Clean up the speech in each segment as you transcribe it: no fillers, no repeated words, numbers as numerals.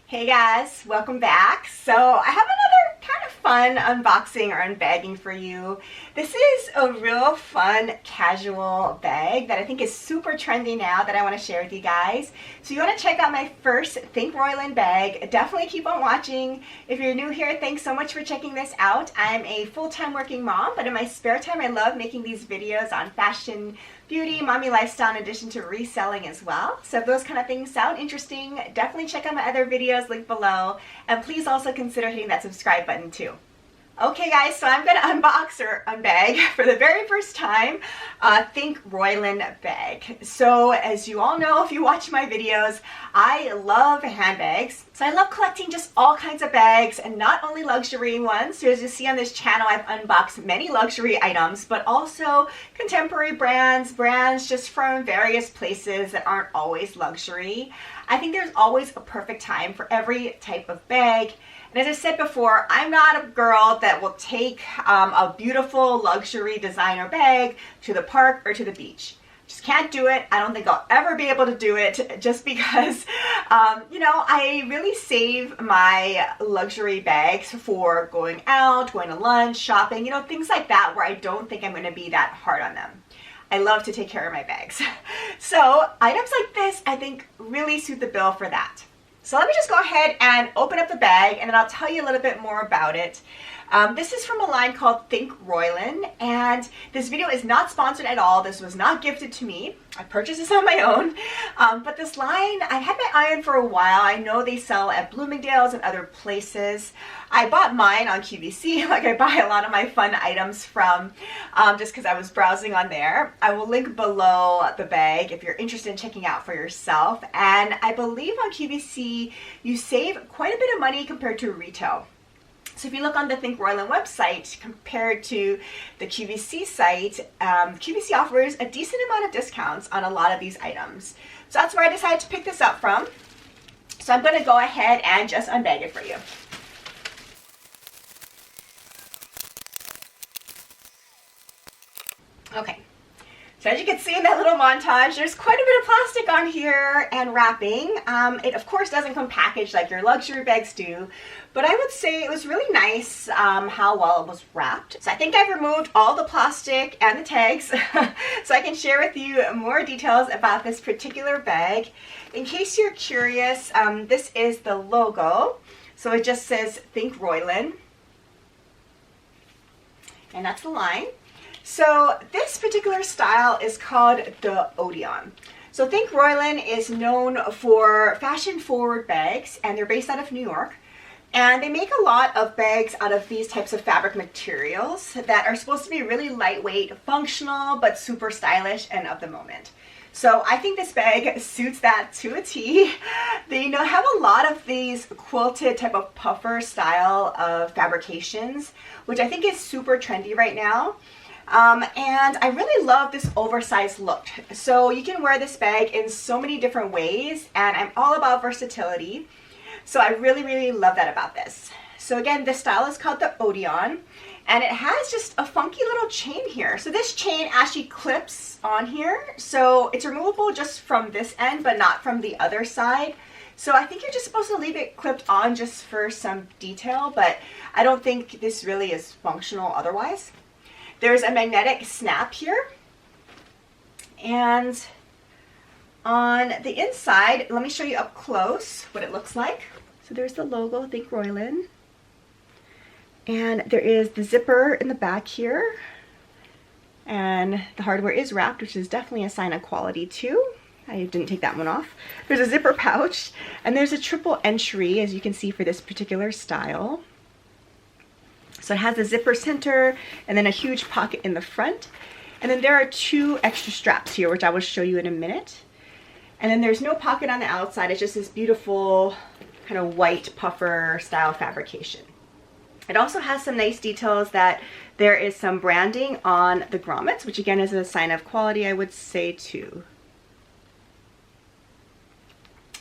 Hey guys, welcome back. So I have another kind of fun unboxing or unbagging for you. This is a real fun casual bag that I think is super trendy now that I want to share with you guys. So you want to check out my first Think Royln bag. Definitely keep on watching. If you're new here, thanks so much for checking this out. I'm a full-time working mom, but in my spare time I love making these videos on fashion, beauty, mommy lifestyle, in addition to reselling as well. So if those kind of things sound interesting, definitely check out my other videos linked below, and please also consider hitting that subscribe button too. Okay guys, so I'm going to unbox or unbag for the very first time Think Royln bag. So as you all know, if you watch my videos, I love handbags. So I love collecting just all kinds of bags, and not only luxury ones. So as you see on this channel, I've unboxed many luxury items, but also contemporary brands just from various places that aren't always luxury. I think there's always a perfect time for every type of bag. And as I said before, I'm not a girl that will take a beautiful luxury designer bag to the park or to the beach. Just can't do it. I don't think I'll ever be able to do it, just because, you know, I really save my luxury bags for going out, going to lunch, shopping, you know, things like that, where I don't think I'm going to be that hard on them. I love to take care of my bags. So items like this, I think, really suit the bill for that. So let me just go ahead and open up the bag, and then I'll tell you a little bit more about it. This is from a line called Think Royln, and this video is not sponsored at all. This was not gifted to me. I purchased this on my own. But this line, I had my eye on for a while. I know they sell at Bloomingdale's and other places. I bought mine on QVC, like I buy a lot of my fun items from, just because I was browsing on there. I will link below the bag if you're interested in checking out for yourself. And I believe on QVC, you save quite a bit of money compared to retail. So if you look on the Think Royln website compared to the QVC site, QVC offers a decent amount of discounts on a lot of these items. So that's where I decided to pick this up from. So I'm going to go ahead and just unbag it for you. Okay. So as you can see in that little montage, there's quite a bit of plastic on here and wrapping. It of course doesn't come packaged like your luxury bags do, but I would say it was really nice how well it was wrapped. So I think I've removed all the plastic and the tags so I can share with you more details about this particular bag. In case you're curious, this is the logo. So it just says Think Royln, and that's the line. So this particular style is called the Odeon. So Think Royln is known for fashion-forward bags, and they're based out of New York. And they make a lot of bags out of these types of fabric materials that are supposed to be really lightweight, functional, but super stylish and of the moment. So I think this bag suits that to a T. They have a lot of these quilted type of puffer style of fabrications, which I think is super trendy right now. And I really love this oversized look. So you can wear this bag in so many different ways, and I'm all about versatility. So I really love that about this. So again, this style is called the Odeon, and it has just a funky little chain here. So this chain actually clips on here. So it's removable just from this end, but not from the other side. So I think you're just supposed to leave it clipped on just for some detail, but I don't think this really is functional otherwise. There's a magnetic snap here, and on the inside, let me show you up close what it looks like. So there's the logo, Think Royln, and there is the zipper in the back here, and the hardware is wrapped, which is definitely a sign of quality too. I didn't take that one off. There's a zipper pouch, and there's a triple entry, as you can see, for this particular style. So it has the zipper center and then a huge pocket in the front. And then there are two extra straps here, which I will show you in a minute. And then there's no pocket on the outside. It's just this beautiful kind of white puffer style fabrication. It also has some nice details that there is some branding on the grommets, which again is a sign of quality, I would say too.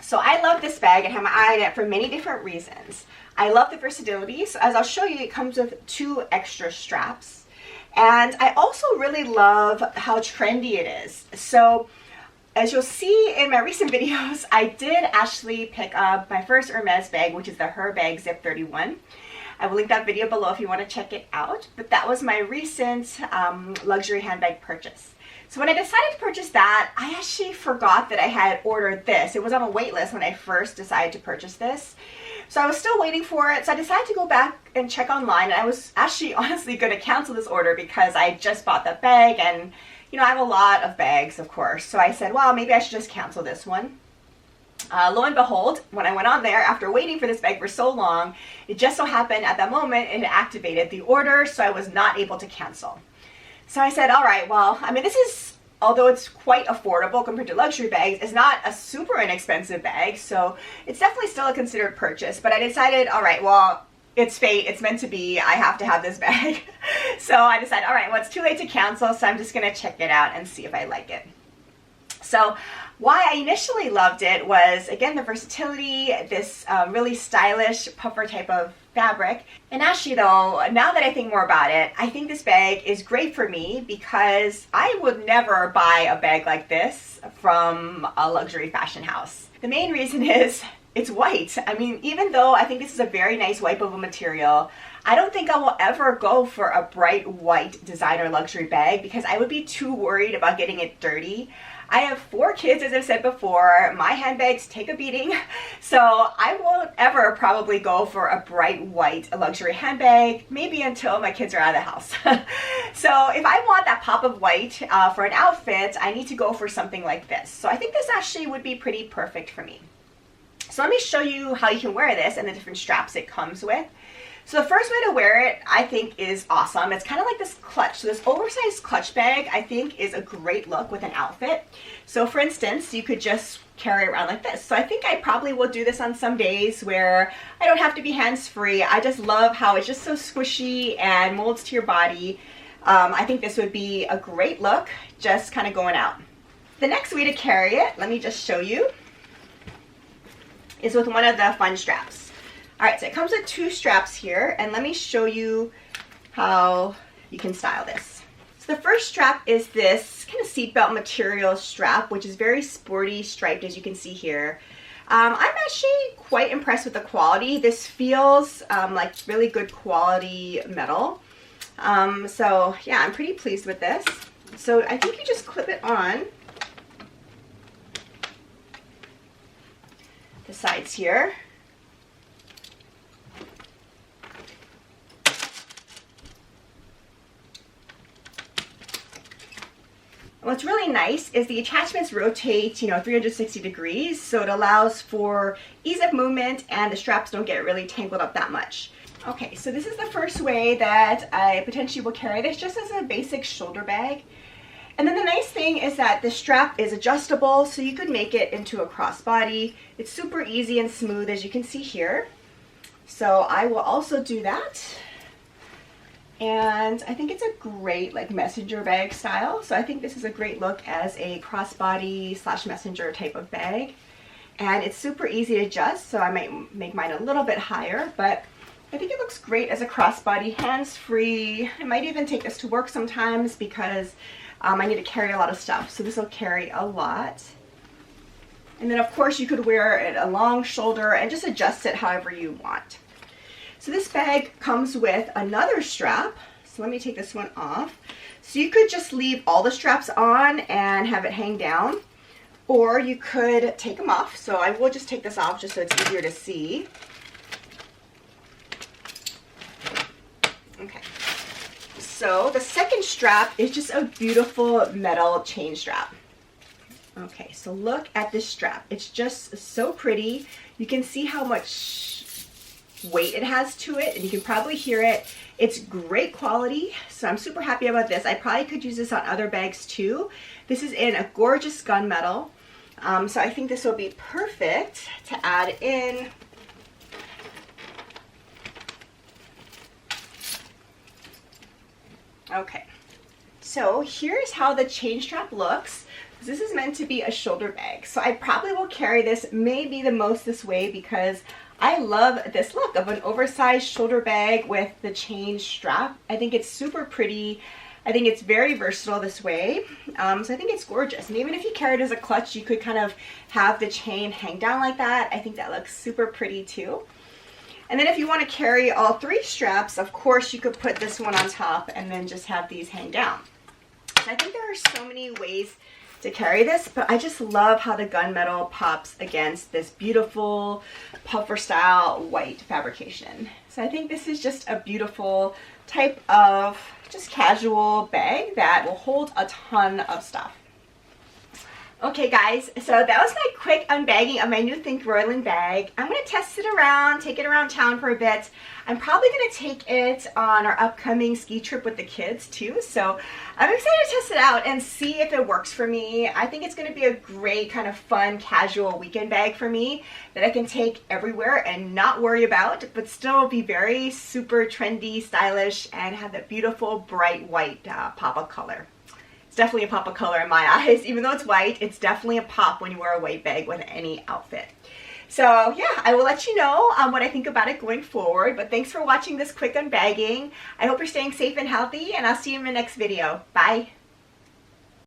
So I love this bag and have my eye on it for many different reasons. I love the versatility. So as I'll show you, it comes with two extra straps. And I also really love how trendy it is. So As you'll see in my recent videos, I did actually pick up my first Hermes bag, which is the Her Bag Zip 31. I will link that video below if you want to check it out. But that was my recent luxury handbag purchase. So when I decided to purchase that, I actually forgot that I had ordered this. It was on a wait list when I first decided to purchase this. So I was still waiting for it. So I decided to go back and check online. And I was actually honestly going to cancel this order because I just bought that bag. And, you know, I have a lot of bags, of course. So I said, well, maybe I should just cancel this one. Lo and behold, when I went on there, after waiting for this bag for so long, it just so happened at that moment it activated the order. So I was not able to cancel. So I said, all right, well, I mean, this is, although it's quite affordable compared to luxury bags, it's not a super inexpensive bag. So it's definitely still a considered purchase. But I decided, all right, well, it's fate. It's meant to be. I have to have this bag. So I decided, all right, well, it's too late to cancel. So I'm just going to check it out and see if I like it. So why I initially loved it was, again, the versatility, this really stylish puffer type of fabric. And actually though, now that I think more about it, I think this bag is great for me because I would never buy a bag like this from a luxury fashion house. The main reason is it's white. I mean, even though I think this is a very nice wipeable material, I don't think I will ever go for a bright white designer luxury bag because I would be too worried about getting it dirty. I have 4 kids, as I've said before. My handbags take a beating, so I won't ever probably go for a bright white luxury handbag, maybe until my kids are out of the house. So if I want that pop of white for an outfit, I need to go for something like this. So I think this actually would be pretty perfect for me. So let me show you how you can wear this and the different straps it comes with. So the first way to wear it, I think, is awesome. It's kind of like this clutch. So this oversized clutch bag, I think, is a great look with an outfit. So for instance, you could just carry it around like this. So I think I probably will do this on some days where I don't have to be hands-free. I just love how it's just so squishy and molds to your body. I think this would be a great look, just kind of going out. The next way to carry it, let me just show you, is with one of the fun straps. All right, so it comes with 2 straps here, and let me show you how you can style this. So the first strap is this kind of seatbelt material strap, which is very sporty, striped, as you can see here. I'm actually quite impressed with the quality. This feels like really good quality metal. So yeah, I'm pretty pleased with this. So I think you just clip it on the sides here. What's really nice is the attachments rotate, 360 degrees, so it allows for ease of movement and the straps don't get really tangled up that much. Okay, so this is the first way that I potentially will carry this, just as a basic shoulder bag. And then the nice thing is that the strap is adjustable, so you could make it into a crossbody. It's super easy and smooth, as you can see here. So I will also do that. And I think it's a great messenger bag style. So I think this is a great look as a crossbody / messenger type of bag. And it's super easy to adjust, so I might make mine a little bit higher, but I think it looks great as a crossbody, hands-free. I might even take this to work sometimes because I need to carry a lot of stuff. So this will carry a lot. And then of course you could wear it a long shoulder and just adjust it however you want. So this bag comes with another strap. So let me take this one off. So you could just leave all the straps on and have it hang down, or you could take them off. So I will just take this off just so it's easier to see. Okay. So the second strap is just a beautiful metal chain strap. Okay, so look at this strap. It's just so pretty. You can see how much weight it has to it, and you can probably hear it. It's great quality, so I'm super happy about this. I probably could use this on other bags too. This is in a gorgeous gunmetal, so I think this will be perfect to add in Okay, so here's how the chain strap looks. This is meant to be a shoulder bag, so I probably will carry this maybe the most this way because I love this look of an oversized shoulder bag with the chain strap. I think it's super pretty. I think it's very versatile this way. So I think it's gorgeous. And even if you carry it as a clutch, you could kind of have the chain hang down like that. I think that looks super pretty too. And then if you want to carry all 3 straps, of course you could put this one on top and then just have these hang down. So I think there are so many ways to carry this, but I just love how the gunmetal pops against this beautiful puffer style white fabrication. So I think this is just a beautiful type of just casual bag that will hold a ton of stuff. Okay guys, so that was my quick unbagging of my new thinkroyln bag. I'm going to test it around, take it around town for a bit. I'm probably going to take it on our upcoming ski trip with the kids too. So I'm excited to test it out and see if it works for me. I think it's going to be a great kind of fun, casual weekend bag for me that I can take everywhere and not worry about, but still be very super trendy, stylish, and have that beautiful bright white pop of color. Definitely a pop of color in my eyes. Even though it's white, it's definitely a pop when you wear a white bag with any outfit. So yeah, I will let you know what I think about it going forward, but thanks for watching this quick unbagging. I hope you're staying safe and healthy, and I'll see you in my next video. Bye.